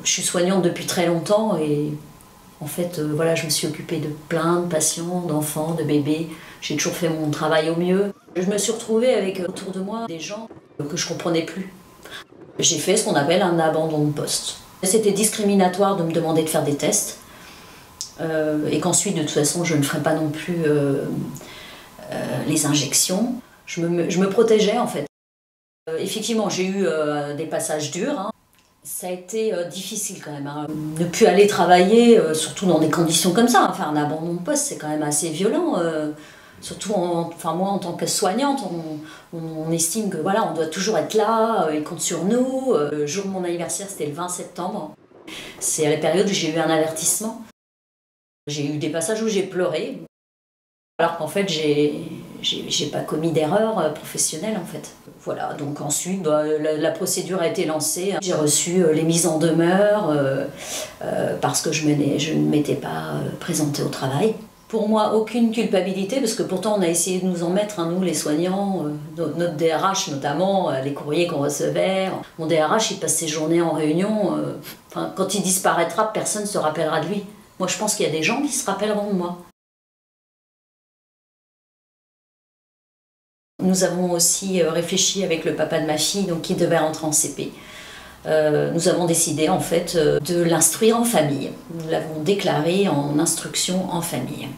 Je suis soignante depuis très longtemps et en fait, voilà, je me suis occupée de plein de patients, d'enfants, de bébés. J'ai toujours fait mon travail au mieux. Je me suis retrouvée avec autour de moi des gens que je ne comprenais plus. J'ai fait ce qu'on appelle un abandon de poste. C'était discriminatoire de me demander de faire des tests et qu'ensuite, de toute façon, je ne ferais pas non plus les injections. Je me protégeais en fait. Effectivement, j'ai eu des passages durs. Hein. Ça a été difficile quand même. Hein. Ne plus aller travailler, surtout dans des conditions comme ça. Hein. Faire un abandon de poste, c'est quand même assez violent. Surtout, enfin moi en tant que soignante, on estime que voilà, on doit toujours être là, ils comptent sur nous. Le jour de mon anniversaire, c'était le 20 septembre. C'est à la période où j'ai eu un avertissement. J'ai eu des passages où j'ai pleuré, alors qu'en fait, j'ai pas commis d'erreur professionnelle en fait. Voilà, donc ensuite, la procédure a été lancée. J'ai reçu les mises en demeure parce que je ne m'étais pas présentée au travail. Pour moi, aucune culpabilité, parce que pourtant on a essayé de nous en mettre, hein, nous les soignants, notre DRH notamment, les courriers qu'on recevait. Mon DRH, il passe ses journées en réunion. Quand il disparaîtra, personne ne se rappellera de lui. Moi, je pense qu'il y a des gens qui se rappelleront de moi. Nous avons aussi réfléchi avec le papa de ma fille, donc, qui devait rentrer en CP. Nous avons décidé en fait de l'instruire en famille. Nous l'avons déclaré en instruction en famille.